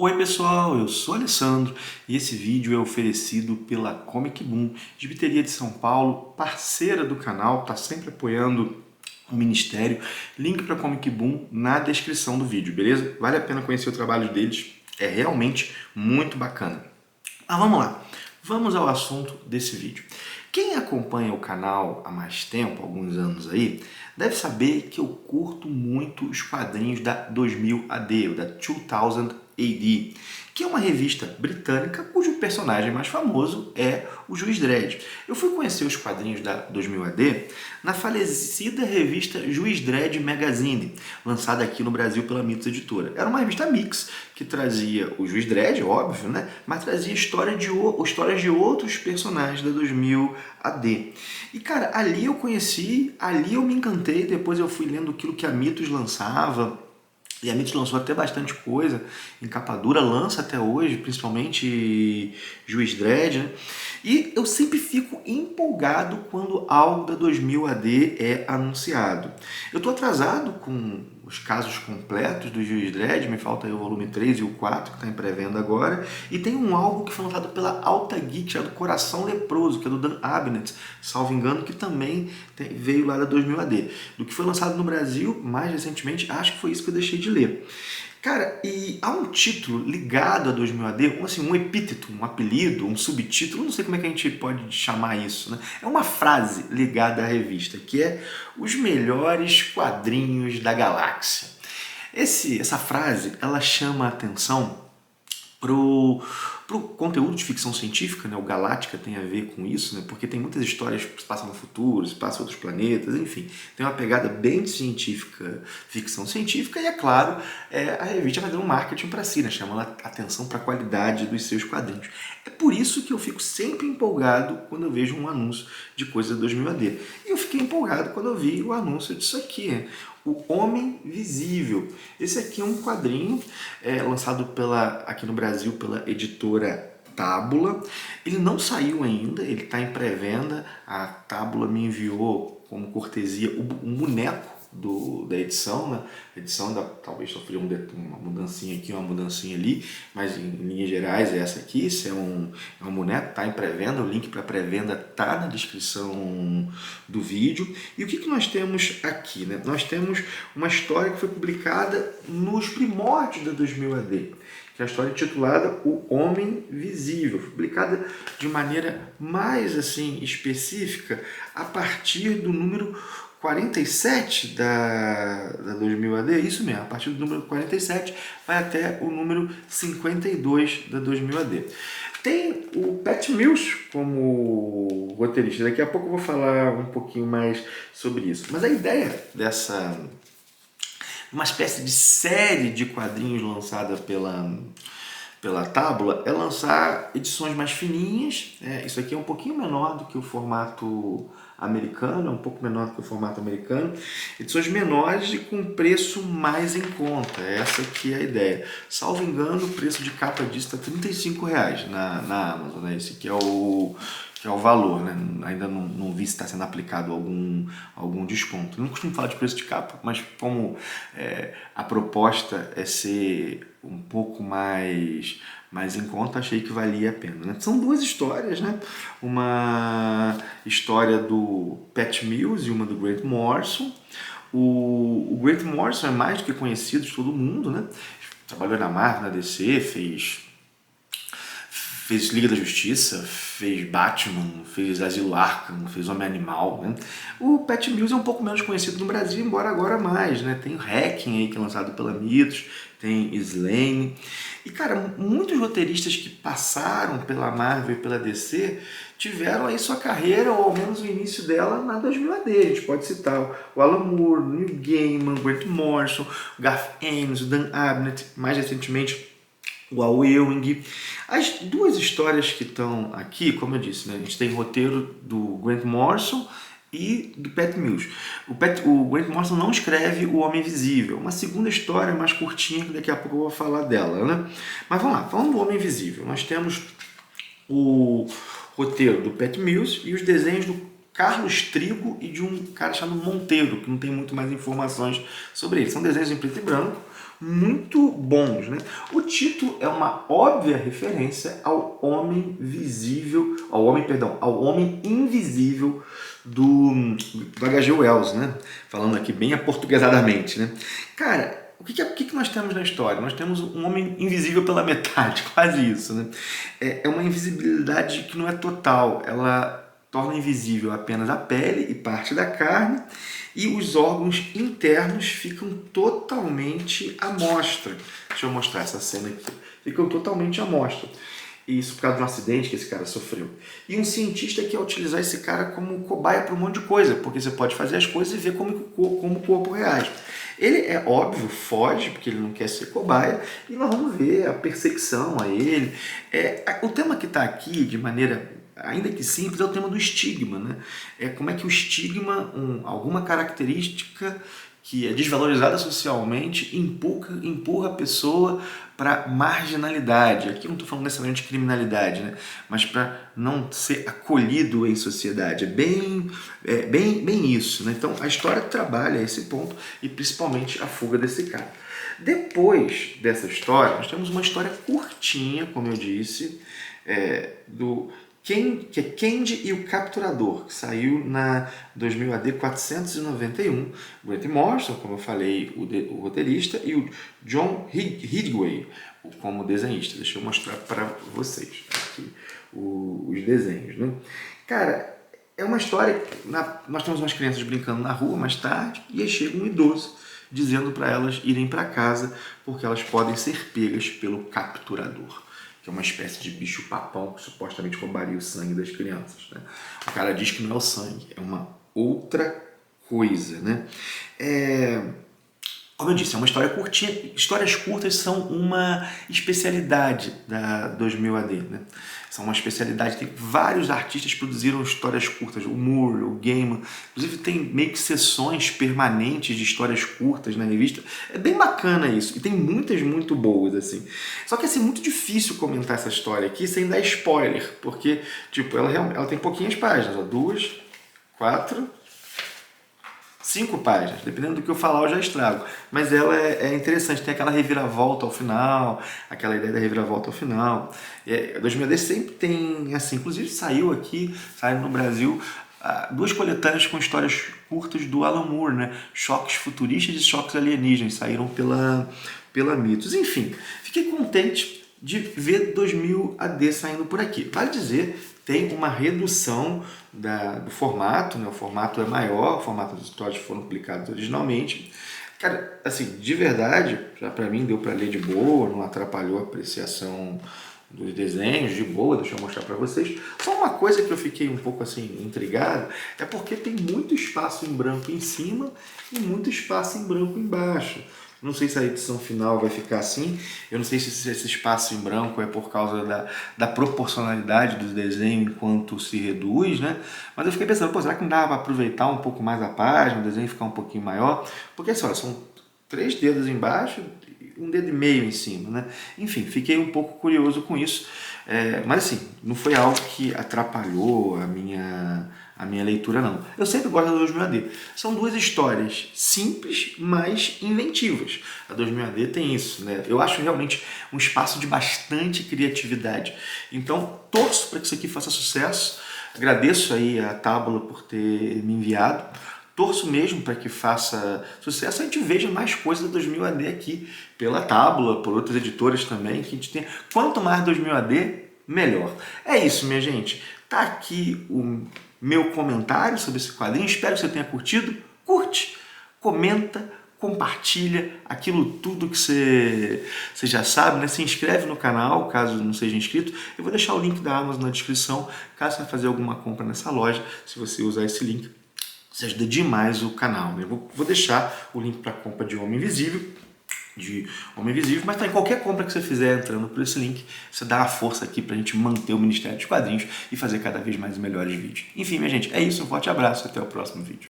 Oi pessoal, eu sou Alessandro e esse vídeo é oferecido pela Comic Boom, Gibiteria de São Paulo, parceira do canal, está sempre apoiando o Ministério. Link para Comic Boom na descrição do vídeo, beleza? Vale a pena conhecer o trabalho deles, é realmente muito bacana. Mas vamos lá, vamos ao assunto desse vídeo. Quem acompanha o canal há mais tempo, alguns anos aí, deve saber que eu curto muito os quadrinhos da 2000 AD, ou da 2000 AD, que é uma revista britânica cujo personagem mais famoso é o Juiz Dredd. Eu fui conhecer os quadrinhos da 2000 AD na falecida revista Juiz Dredd Magazine, lançada aqui no Brasil pela Mitos Editora. Era uma revista mix que trazia o Juiz Dredd, óbvio, né? Mas trazia histórias de outros personagens da 2000 AD. E cara, ali eu conheci, ali eu me encantei, depois eu fui lendo aquilo que a Mitos lançava. E a Mitos lançou até bastante coisa, em capa dura, lança até hoje, principalmente Juiz Dredd, né? E eu sempre fico empolgado quando algo da 2000 AD é anunciado. Eu estou atrasado com os casos completos do Juiz Dredd, me falta aí o volume 3 e o 4, que está em pré-venda agora, e tem um álbum que foi lançado pela Alta Geek, chamado Coração Leproso, que é do Dan Abnett, salvo engano, que também veio lá da 2000 AD. Do que foi lançado no Brasil, mais recentemente, acho que foi isso que eu deixei de ler. Cara, e há um título ligado a 2000 AD, assim, um epíteto, um apelido, um subtítulo, não sei como é que a gente pode chamar isso, né? É uma frase ligada à revista, que é os melhores quadrinhos da galáxia. Essa frase, ela chama a atenção pro conteúdo de ficção científica, né? O Galáctica tem a ver com isso, né? Porque tem muitas histórias que se passam no futuro, se passam em outros planetas, enfim. Tem uma pegada bem científica, ficção científica, e é claro, a revista vai dando um marketing para si, né? Chamando a atenção para a qualidade dos seus quadrinhos. É por isso que eu fico sempre empolgado quando eu vejo um anúncio de coisa 2000 AD. E eu fiquei empolgado quando eu vi o anúncio disso aqui, né? O Homem Visível. Esse aqui é um quadrinho lançado aqui no Brasil pela editora Tábula. Ele não saiu ainda, ele está em pré-venda. A Tábula me enviou como cortesia um boneco da edição, né? A edição ainda talvez sofreu uma mudancinha aqui, uma mudancinha ali, mas em linhas gerais é essa aqui. Esse é um boneco, está em pré-venda, o link para pré-venda está na descrição do vídeo. E o que nós temos aqui, né? Nós temos uma história que foi publicada nos primórdios da 2000 AD, que é a história intitulada O Homem Visível, publicada de maneira mais assim específica a partir do número 47 da 2000 AD, isso mesmo, a partir do número 47 vai até o número 52 da 2000 AD. Tem o Pat Mills como roteirista, daqui a pouco eu vou falar um pouquinho mais sobre isso. Mas a ideia dessa, uma espécie de série de quadrinhos lançada pela Tábula, é lançar edições mais fininhas. Isso aqui é um pouquinho menor do que o formato americano, é um pouco menor do que o formato americano. Edições menores e com preço mais em conta, essa aqui é a ideia. Salvo engano, o preço de capa disso está R$35 na Amazon, né? Esse aqui é o valor, né? Ainda não vi se está sendo aplicado algum desconto. Eu não costumo falar de preço de capa, mas como a proposta é ser um pouco mais em conta, achei que valia a pena, né? São duas histórias, né? Uma história do Pat Mills e uma do Grant Morrison. O Grant Morrison é mais do que conhecido de todo mundo, né? Trabalhou na Marvel, na DC, fez Liga da Justiça, fez Batman, fez Asilo Arkham, fez Homem-Animal, né? O Pat Mills é um pouco menos conhecido no Brasil, embora agora mais, né? Tem o Hacking aí, que é lançado pela Mitos, tem Slane. E, cara, muitos roteiristas que passaram pela Marvel e pela DC tiveram aí sua carreira, ou ao menos o início dela, na 2000 AD. A gente pode citar o Alan Moore, o Neil Gaiman, o Grant Morrison, o Garth Ennis, o Dan Abnett, mais recentemente o Al Ewing. As duas histórias que estão aqui, como eu disse, né, a gente tem roteiro do Grant Morrison e do Pat Mills. O Grant Morrison não escreve O Homem Invisível, uma segunda história mais curtinha, que daqui a pouco eu vou falar dela, né? Mas vamos lá, falando do Homem Invisível, nós temos o roteiro do Pat Mills e os desenhos do Carlos Trigo e de um cara chamado Monteiro, que não tem muito mais informações sobre ele. São desenhos em preto e branco, muito bons, né? O título é uma óbvia referência ao homem visível, ao homem invisível do H.G. Wells, né? Falando aqui bem aportuguesadamente, né? Cara, o que nós temos na história? Nós temos um homem invisível pela metade, quase isso, né? É uma invisibilidade que não é total, ela torna invisível apenas a pele e parte da carne, e os órgãos internos ficam totalmente à mostra. Deixa eu mostrar essa cena aqui. Ficam totalmente à mostra. Isso por causa de um acidente que esse cara sofreu. E um cientista quer utilizar esse cara como cobaia para um monte de coisa, porque você pode fazer as coisas e ver como o corpo reage. Ele, é óbvio, foge, porque ele não quer ser cobaia, e nós vamos ver a perseguição a ele. O tema que está aqui, de maneira ainda que simples, é o tema do estigma, né? Como é que o estigma, alguma característica que é desvalorizada socialmente, empurra a pessoa para marginalidade. Aqui não estou falando necessariamente de criminalidade, né? Mas para não ser acolhido em sociedade. É bem isso, né? Então a história trabalha esse ponto, e principalmente a fuga desse cara. Depois dessa história, nós temos uma história curtinha, como eu disse, que é Candy e o Capturador, que saiu na 2000 AD 491. Grant Morrison, como eu falei, o roteirista, e o John Ridgway como desenhista. Deixa eu mostrar para vocês aqui os desenhos, né? Cara, é uma história. Nós temos umas crianças brincando na rua mais tarde, e aí chega um idoso dizendo para elas irem para casa porque elas podem ser pegas pelo capturador, que é uma espécie de bicho-papão que supostamente roubaria o sangue das crianças, né? O cara diz que não é o sangue, é uma outra coisa, né? Como eu disse, é uma história curtinha. Histórias curtas são uma especialidade da 2000 AD, né? São uma especialidade. Tem vários artistas que produziram histórias curtas. O Moore, o Gaiman. Inclusive tem meio que sessões permanentes de histórias curtas na revista. É bem bacana isso. E tem muitas muito boas, assim. Só que é muito difícil comentar essa história aqui sem dar spoiler. Porque, tipo, ela tem pouquinhas páginas. 2, 4... 5 páginas, dependendo do que eu falar eu já estrago, mas ela é interessante, tem aquela reviravolta ao final, aquela ideia da reviravolta ao final. A 2000 AD sempre tem, assim, inclusive saiu no Brasil, 2 coletâneas com histórias curtas do Alan Moore, né? Choques futuristas e choques alienígenas, saíram pela Mitos. Enfim, fiquei contente de ver 2000 AD saindo por aqui. Vale dizer, tem uma redução do formato, né? O formato é maior, o formato dos histórias foram publicados originalmente. Cara, assim, de verdade, para mim deu para ler de boa, não atrapalhou a apreciação dos desenhos, de boa, deixa eu mostrar para vocês. Só uma coisa que eu fiquei um pouco assim intrigado, é porque tem muito espaço em branco em cima e muito espaço em branco embaixo. Não sei se a edição final vai ficar assim, eu não sei se esse espaço em branco é por causa da proporcionalidade do desenho enquanto se reduz, né? Mas eu fiquei pensando, será que não dava para aproveitar um pouco mais a página, o desenho ficar um pouquinho maior? Porque assim, olha, são 3 dedos embaixo e 1 dedo e meio em cima, né? Enfim, fiquei um pouco curioso com isso, mas assim, não foi algo que atrapalhou a minha leitura, não. Eu sempre gosto da 2000 AD. São 2 histórias simples, mas inventivas. A 2000 AD tem isso, né? Eu acho realmente um espaço de bastante criatividade. Então, torço para que isso aqui faça sucesso. Agradeço aí a Tábula por ter me enviado. Torço mesmo para que faça sucesso. A gente veja mais coisas da 2000 AD aqui pela Tábula, por outras editoras também, que a gente tem. Quanto mais 2000 AD, melhor. É isso, minha gente. Tá aqui o meu comentário sobre esse quadrinho. Espero que você tenha curtido. Curte, comenta, compartilha aquilo tudo que você já sabe, né? Se inscreve no canal, caso não seja inscrito. Eu vou deixar o link da Amazon na descrição, caso você fazer alguma compra nessa loja. Se você usar esse link, você ajuda demais o canal. Eu vou deixar o link para compra de Homem Invisível, mas tá, em qualquer compra que você fizer entrando por esse link, você dá uma força aqui pra gente manter o Ministério dos Quadrinhos e fazer cada vez mais melhores vídeos. Enfim, minha gente, é isso, um forte abraço e até o próximo vídeo.